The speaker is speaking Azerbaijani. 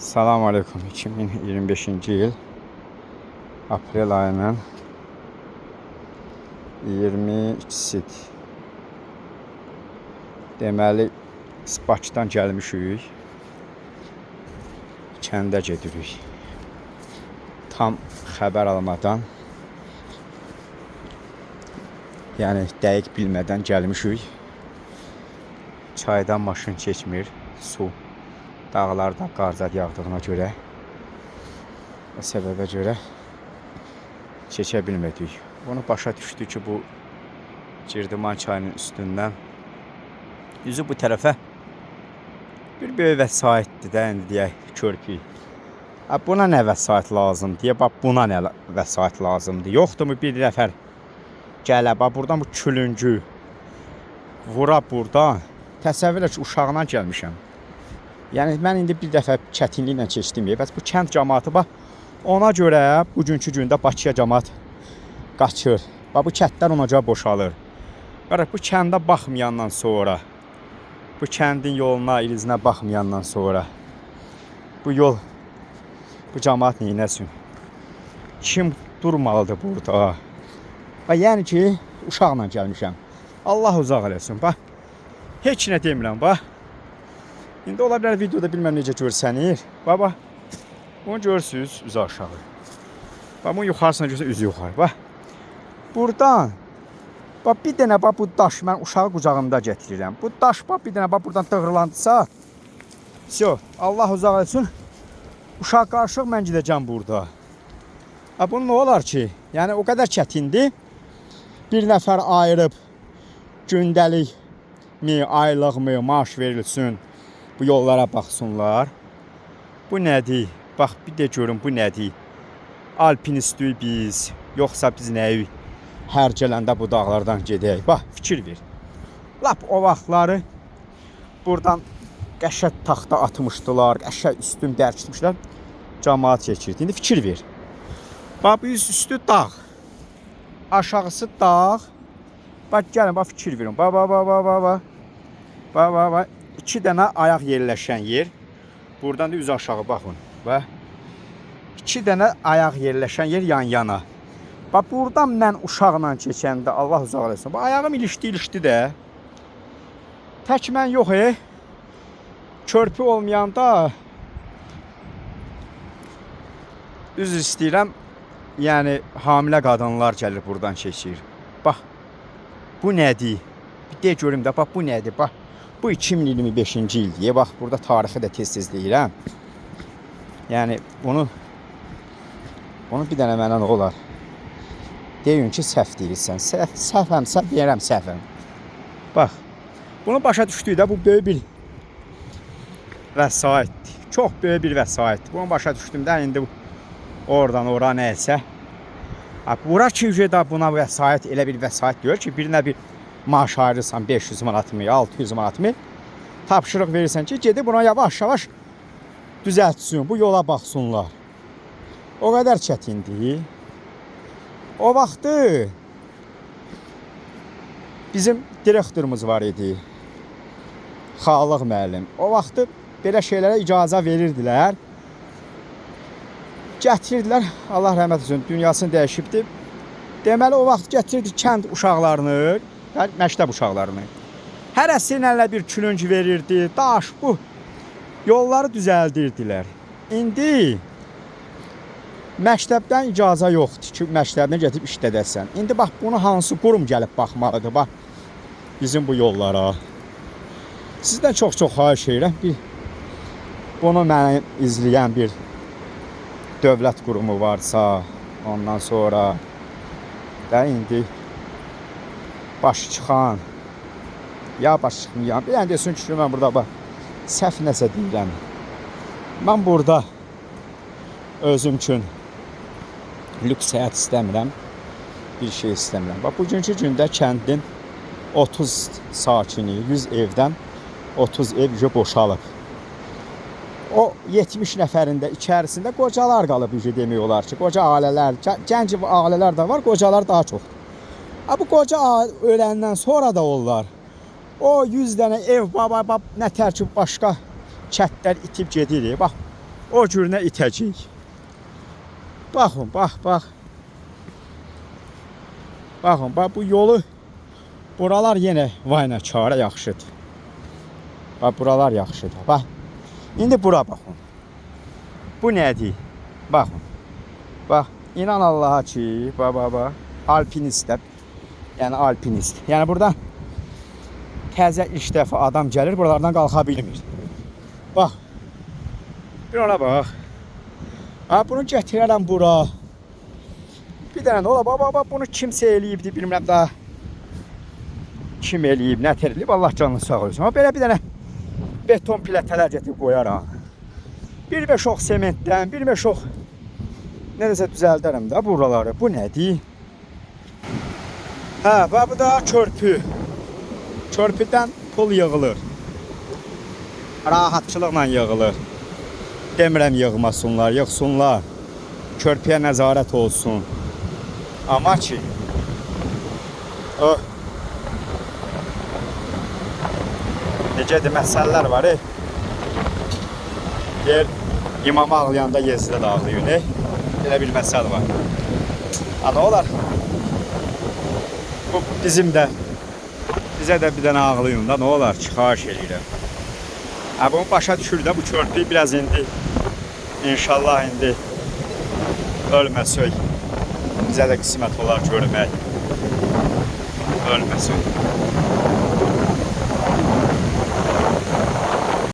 Salam aleyküm. 2025-ci il aprel ayının 22-si. Deməli, Bakıdan gəlmişik. Kəndə gedirik. Tam xəbər almadan, yəni dəqiq bilmədən gəlmişik. Çaydan maşın keçmir, su. Dağlarda qar zad yağdığına görə və səbəbə görə keçə bilmədik. Bunu başa düşdü ki, bu Girdiman çayının üstündən üzü bu tərəfə bir böyük vəsaitdir də, indi deyək, körpü. Buna nə vəsait lazımdır deyə, bax buna nə vəsait lazımdır. Yoxdurmu bir nəfər gələ, bax buradan bu külüngü vura buradan. Təsəvvür et ki, uşağına gəlmişəm. Yəni mən indi bir dəfə çətinliklə keçdim. Bəs bu kənd cəmaatı bax ona görə bugünkü gündə Bakıya cəmaat qaçır. Bax bu kəndlər ona görə boşalır. Qaraq bu kəndə baxmayandan sonra, bu kəndin yoluna, ilizinə baxmayandan sonra bu yol, bu cəmaat neynəsin? Kim durmalıdır burada? Bax yəni ki, uşaqla gəlmişəm. Allah uzaq eləsin. Bax heç nə demirəm, bax. İndi ola bilər videoda bilməm necə görsənir. Baba, bunu görürsünüz, üzü aşağı. Bax, bunu yuxarısına görsə, üzü yuxarı. Bax, buradan, bax, bir dənə bax, bu daş, mən uşağı qucağımda gətirirəm. Bu daş, bax, bir dənə bax, buradan dığırlandısa, Allah uzaq etsin, uşaq qarışıq mən gedəcəm burada. Bunun nə olar ki, yəni o qədər çətindir, bir nəfər ayırıb, gündəlik mi, aylıq mı, maaş verilsin, bu yollara baxsınlar. Bu nədir? Bax, bir də görün, bu nədir? Alpinistiyik biz, yoxsa biz nəyik? Hər gələndə bu dağlardan gedək. Bax, fikir ver. Lap o vaxtları buradan qəşəng taxta atmışdılar, qəşəng üstün dərkitmişlər. Cəmaat keçirdi. İndi fikir ver. Bax, bu üstü dağ. Aşağısı dağ. Bax, gəlin, bax, fikir verin. Bax, bax, bax, bax, bax, bax. Bax, bax, bax. 2 dənə ayaq yerləşən yer. Buradan da üz aşağı baxın. Bax. 2 dənə ayaq yerləşən yer yan-yana. Bax, buradan mən uşaqla keçəndə, Allah uzaq eləsin. Bax, ayağım ilişdi də. Tək mən yox, körpü olmayanda üz istəyirəm. Yəni, hamilə qadınlar gəlir buradan keçir. Bax, bu nədir? Bir de görüm də, bax, bu nədir? Bax. Bu 2025-ci ildir. Bax, burada tarixi də tez-tez deyirəm. Yəni, bunu bir dənə mənə nə olar? Deyin ki, səhv deyirsən. Səhvəmsə, deyirəm səhvəm. Bax, bunu başa düşdük də, bu böyük bir vəsaitdir. Çox böyük bir vəsaitdir. Bunu başa düşdüm də, indi oradan ora nəysə. Bura ki, buna vəsait, elə bir vəsait deyir ki, birinə bir maaş ayırırsan 500 manat mı, 600 manat mı, tapşırıq verirsən ki, gedib buna yavaş-yavaş düzəltsin, bu yola baxsınlar. O qədər çətindir. O vaxtı bizim direktorumuz var idi, Xalıq müəllim. O vaxtı belə şeylərə icazə verirdilər. Gətirirdilər, Allah rəhmət etsin, dünyasını dəyişibdir. Deməli, o vaxt gətirirdi kənd uşaqlarını, məktəb uşaqlarını. Hərəsi ilə bir külünc verirdi, daş, bu yolları düzəldirdilər. İndi məktəbdən icazə yoxdur ki, məktəbinə getib işlədəsən. İndi bax, bunu hansı qurum gəlib baxmalıdır, bax, bizim bu yollara. Sizdən çox-çox xahiş edirəm, bunu mənə izləyən bir dövlət qurumu varsa, ondan sonra da indi baş çıxan, ya baş çıxmayan, bir ən desin ki, mən burada bax, səhv nəsə deyirəm. Mən burada özüm üçün lüks həyat istəmirəm, bir şey istəmirəm. Bax, bugünkü gündə kəndin 30 sakini, 100 evdən 30 ev boşalıb. O 70 nəfərində içərisində qocalar qalıb, demək olar ki, qoca ailələr, gənc ailələr də var, qocalar daha çox. Bu qoca öləndən sonra da onlar. O 100 dənə ev, baba, nə tərkib başqa çətlər itib gedir. Bax, o cürünə itəcəyik. Baxın, bax. Baxın, bax bu yolu buralar yenə vayna çara yaxşıdır. Bax buralar yaxşıdır. Bax. İndi bura baxın. Bu nədir? Baxın. Bax, inan Allaha ki, bax. Alpinistlər. Yəni alpinist. Yəni burada təzə ilk dəfə adam gəlir, buralardan qalxa bilmir. Bax. Bir ona bax. Ha, bunu gətirərəm bura. Bir dənə də ola, bax, bunu kimsə eləyibdi, bilmirəm daha. Kim eləyib, nə terilib, Allah canını sağ olsun. Amma belə bir dənə beton plətələr gətirib qoyaram. Bir meşox sementdən, bir meşox nəsə düzəldərəm də buraları. Bu nədir? Hə, bax bu da körpü. Körpüdən pul yığılır. Rahatçılıqla yığılır. Demirəm yığmasınlar, yığsınlar. Körpüyə nəzarət olsun. Amma ki, necədir məsələlər var, Yer imamı ağlayanda Yezdə də ağlayır, Elə bir məsələ var. Ana olar. Bu bizə də bir dənə ağlayın da, nə olar ki, xahiş edirəm. Bunu başa düşür də bu körpü biraz indi, inşallah indi ölməsək. Bizə də qismət olar görmək. Ölməsək.